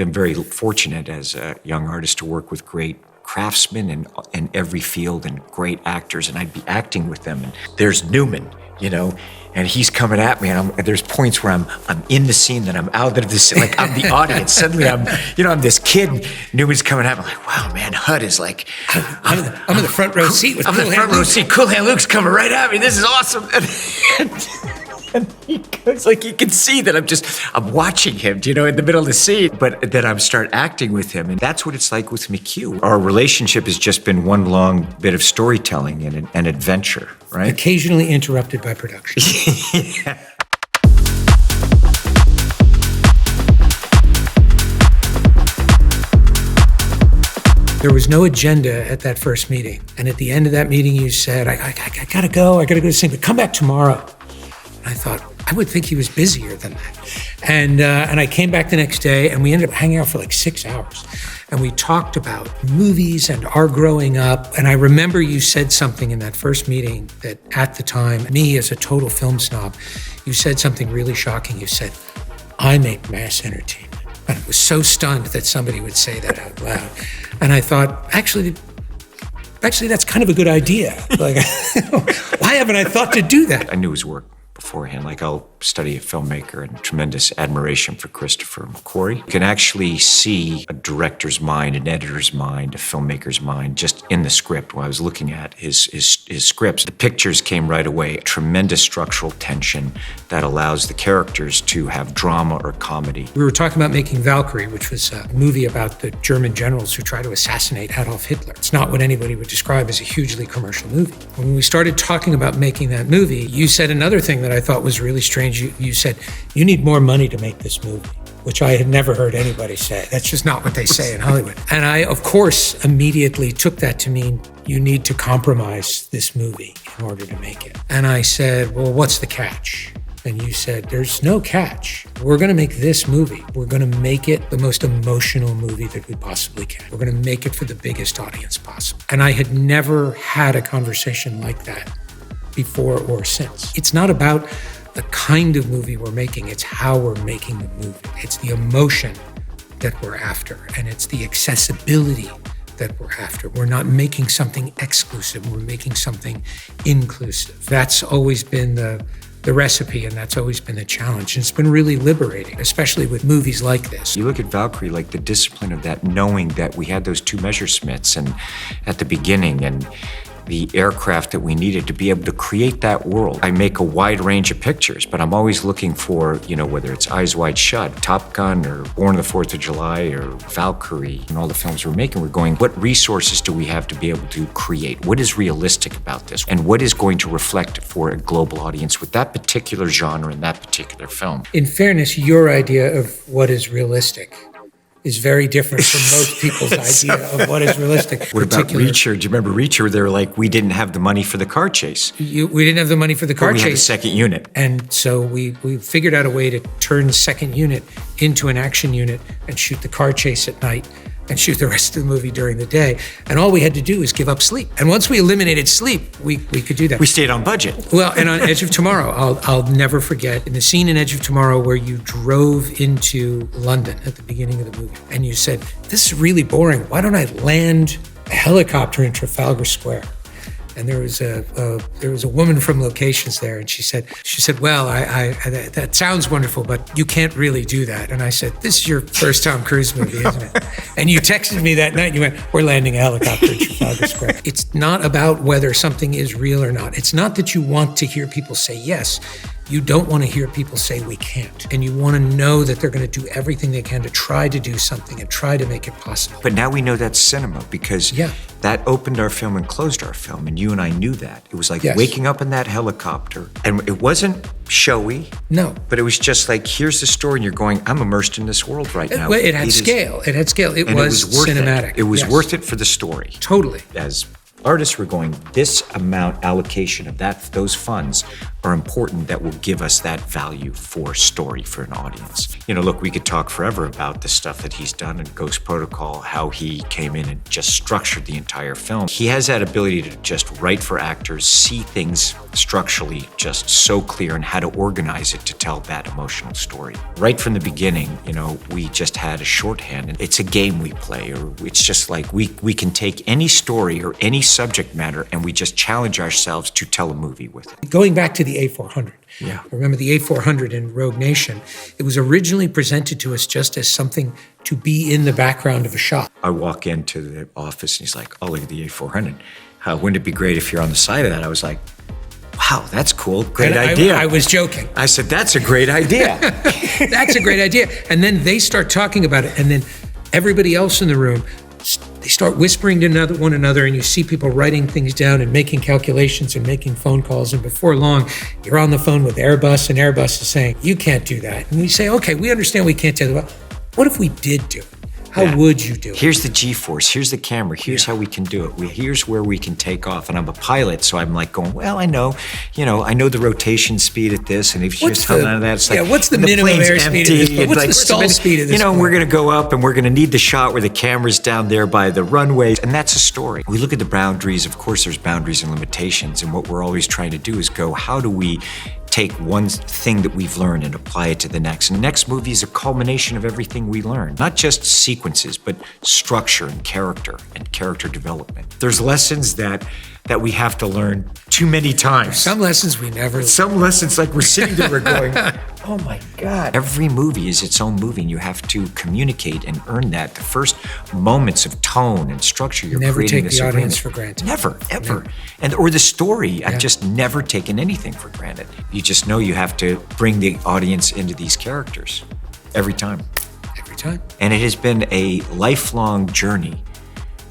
been very fortunate as a young artist to work with great craftsmen in every field and great actors, and I'd be acting with them. And there's Newman, and he's coming at me, and there's points where I'm in the scene, then I'm out of the scene, like I'm the audience. Suddenly I'm this kid, and Newman's coming at me, I'm like, wow, man, HUD is like, I'm in the front row seat with I'm in the front row seat. Cool Hand Luke's coming right at me. This is awesome. And he goes, like, you can see that I'm watching him, in the middle of the scene, but then I start acting with him. And that's what it's like with McHugh. Our relationship has just been one long bit of storytelling and an adventure, right? Occasionally interrupted by production. Yeah. There was no agenda at that first meeting. And at the end of that meeting, you said, I gotta go to the scene, but come back tomorrow. I thought, I would think he was busier than that. And I came back the next day, and we ended up hanging out for like 6 hours. And we talked about movies and our growing up. And I remember you said something in that first meeting that at the time, me as a total film snob, you said something really shocking. You said, I make mass entertainment. And I was so stunned that somebody would say that out loud. And I thought, actually, that's kind of a good idea. Like, why haven't I thought to do that? I knew his work beforehand. Like, I'll study a filmmaker and tremendous admiration for Christopher McQuarrie. You can actually see a director's mind, an editor's mind, a filmmaker's mind just in the script. When I was looking at his scripts, the pictures came right away. Tremendous structural tension that allows the characters to have drama or comedy. We were talking about making Valkyrie, which was a movie about the German generals who tried to assassinate Adolf Hitler. It's not what anybody would describe as a hugely commercial movie. When we started talking about making that movie, you said another thing that I thought was really strange. You said, you need more money to make this movie, which I had never heard anybody say. That's just not what they say in Hollywood. And I, of course, immediately took that to mean you need to compromise this movie in order to make it. And I said, well, what's the catch? And you said, there's no catch. We're going to make this movie. We're going to make it the most emotional movie that we possibly can. We're going to make it for the biggest audience possible. And I had never had a conversation like that before or since. It's not about the kind of movie we're making, it's how we're making the movie. It's the emotion that we're after, and it's the accessibility that we're after. We're not making something exclusive, we're making something inclusive. That's always been the recipe, and that's always been the challenge. And it's been really liberating, especially with movies like this. You look at Valkyrie, like the discipline of that, knowing that we had those two Messerschmitts and at the beginning, and the aircraft that we needed to be able to create that world. I make a wide range of pictures, but I'm always looking for, whether it's Eyes Wide Shut, Top Gun, or Born on the 4th of July, or Valkyrie, and all the films we're making, we're going, what resources do we have to be able to create? What is realistic about this? And what is going to reflect for a global audience with that particular genre and that particular film? In fairness, your idea of what is realistic is very different from most people's idea of what is realistic. What about Reacher? Do you remember Reacher? They were like, we didn't have the money for the car chase. We didn't have the money for the car chase. We had a second unit. And so we figured out a way to turn the second unit into an action unit and shoot the car chase at night and shoot the rest of the movie during the day. And all we had to do was give up sleep. And once we eliminated sleep, we could do that. We stayed on budget. Well, and on Edge of Tomorrow, I'll never forget, in the scene in Edge of Tomorrow where you drove into London at the beginning of the movie, and you said, this is really boring. Why don't I land a helicopter in Trafalgar Square? And there was a woman from locations there, and she said, well, I that sounds wonderful, but you can't really do that. And I said, this is your first Tom Cruise movie, isn't it? And you texted me that night, and you went, we're landing a helicopter in Trafalgar Square. It's not about whether something is real or not. It's not that you want to hear people say yes. You don't want to hear people say we can't. And you want to know that they're going to do everything they can to try to do something and try to make it possible. But now we know that's cinema, because that opened our film and closed our film. And you and I knew that. It was like waking up in that helicopter. And it wasn't showy. No. But it was just like, here's the story. And you're going, I'm immersed in this world right now. It had scale. It had scale. It was cinematic. It was worth it for the story. Totally. As artists, we're going, this amount allocation of those funds are important that will give us that value for story for an audience. You know, look, we could talk forever about the stuff that he's done in Ghost Protocol, how he came in and just structured the entire film. He has that ability to just write for actors, see things structurally just so clear, and how to organize it to tell that emotional story. Right from the beginning, you know, we just had a shorthand, and it's a game we play, or it's just like we can take any story or any subject matter and we just challenge ourselves to tell a movie with it. Going back to the A400. Yeah. Remember the A400 in Rogue Nation? It was originally presented to us just as something to be in the background of a shot. I walk into the office and he's like, oh, look at the A400. Wouldn't it be great if you're on the side of that? I was like, wow, that's cool. Great idea. I was joking. I said, that's a great idea. That's a great idea. And then they start talking about it. And then everybody else in the room, they start whispering to one another, and you see people writing things down and making calculations and making phone calls. And before long, you're on the phone with Airbus, and Airbus is saying, you can't do that. And we say, okay, we understand we can't do that. What if we did do it? How would you do it? Here's the G-force, here's the camera, here's how we can do it. Here's where we can take off. And I'm a pilot, so I'm like going, well, I know the rotation speed at this, and if you just tell none of that, it's like, what's the minimum airspeed of this? What's the stall speed of this? You know, we're gonna go up and we're gonna need the shot where the camera's down there by the runway, and that's a story. We look at the boundaries, of course there's boundaries and limitations, and what we're always trying to do is go, how do we take one thing that we've learned and apply it to the next? And the next movie is a culmination of everything we learned. Not just sequences, but structure and character development. There's lessons that we have to learn too many times. Some lessons we never. Some lessons, like we're sitting there, we're going, oh my God. Every movie is its own movie, and you have to communicate and earn that. The first moments of tone and structure, you're never creating take this the audience agreement. for granted. Never, ever. Or the story. I've just never taken anything for granted. You just know you have to bring the audience into these characters every time. Every time. And it has been a lifelong journey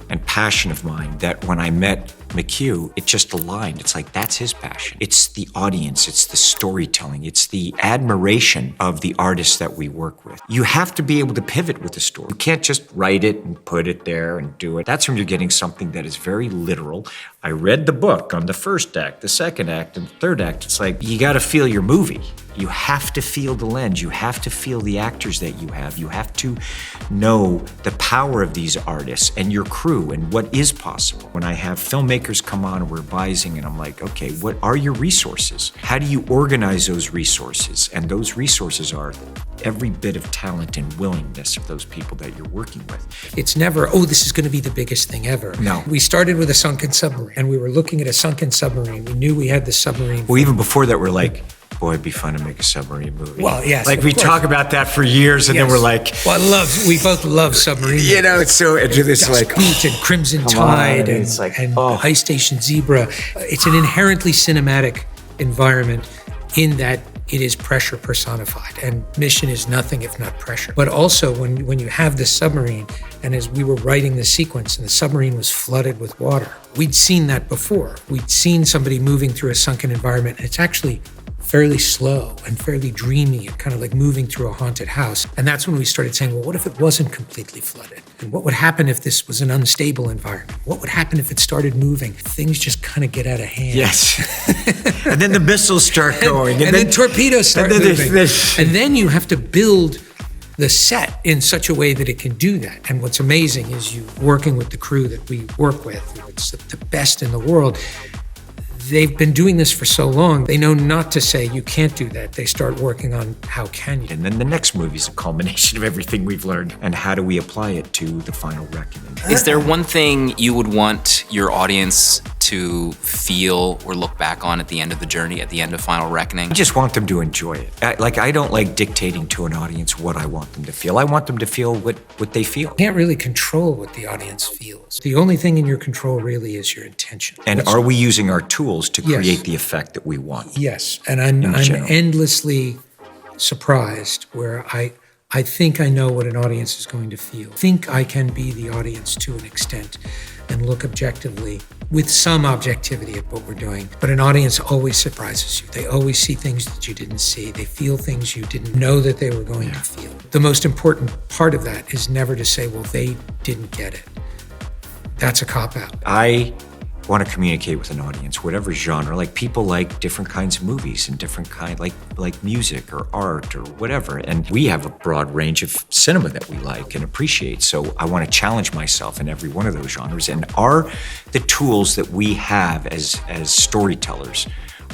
and passion of mine that when I met McHugh, it just aligned. It's like, that's his passion. It's the audience, it's the storytelling, it's the admiration of the artists that we work with. You have to be able to pivot with the story. You can't just write it and put it there and do it. That's when you're getting something that is very literal. I read the book on the first act, the second act, and the third act. It's like, you gotta feel your movie. You have to feel the lens. You have to feel the actors that you have. You have to know the power of these artists and your crew and what is possible. When I have filmmakers come on and we're advising, and I'm like, okay, what are your resources? How do you organize those resources? And those resources are every bit of talent and willingness of those people that you're working with. It's never, oh, this is going to be the biggest thing ever. No. We started with a sunken submarine, and we were looking at a sunken submarine. We knew we had the submarine. Well, even before that, we're like, boy, it'd be fun to make a submarine movie. Well, yes. Like we talk about that for years, and then we're like, well, we both love submarines. You know, it's so it's like Beat and Crimson Tide and, it's like, and Ice Station Zebra. It's an inherently cinematic environment in that it is pressure personified, and mission is nothing if not pressure. But also when you have this submarine, and as we were writing the sequence and the submarine was flooded with water, we'd seen that before. We'd seen somebody moving through a sunken environment, and it's actually fairly slow and fairly dreamy and kind of like moving through a haunted house. And that's when we started saying, well, what if it wasn't completely flooded? And what would happen if this was an unstable environment? What would happen if it started moving? Things just kind of get out of hand. Yes. And then the missiles start going. And then torpedoes start moving. And then you have to build the set in such a way that it can do that. And what's amazing is you working with the crew that we work with, it's the best in the world. They've been doing this for so long, they know not to say, you can't do that. They start working on, how can you? And then the next movie is a culmination of everything we've learned, and how do we apply it to the final reckoning. Is there one thing you would want your audience to feel or look back on at the end of the journey, at the end of Final Reckoning? I just want them to enjoy it. I don't like dictating to an audience what I want them to feel. I want them to feel what they feel. You can't really control what the audience feels. The only thing in your control really is your intention. And are we using our tools to create the effect that we want? Yes, and I'm endlessly surprised where I think I know what an audience is going to feel. I think I can be the audience to an extent and look objectively with some objectivity at what we're doing. But an audience always surprises you. They always see things that you didn't see. They feel things you didn't know that they were going to feel. The most important part of that is never to say, well, they didn't get it. That's a cop-out. I want to communicate with an audience, whatever genre. Like people like different kinds of movies and different like music or art or whatever. And we have a broad range of cinema that we like and appreciate. So I want to challenge myself in every one of those genres. And are the tools that we have as storytellers,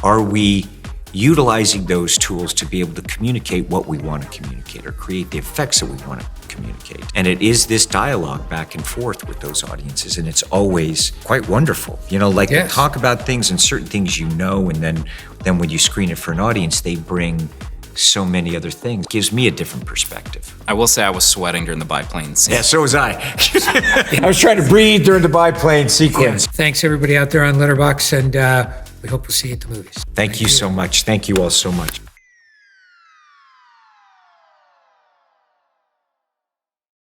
are we utilizing those tools to be able to communicate what we want to communicate or create the effects that we want to communicate? And it is this dialogue back and forth with those audiences, and it's always quite wonderful. You know, like Yes. they talk about things and certain things you know, and then when you screen it for an audience, they bring so many other things. It gives me a different perspective. I will say I was sweating during the biplane scene. Yeah, so was I. I was trying to breathe during the biplane sequence. Thanks everybody out there on Letterboxd, and we hope we'll see you at the movies. Thank you so much. Thank you all so much.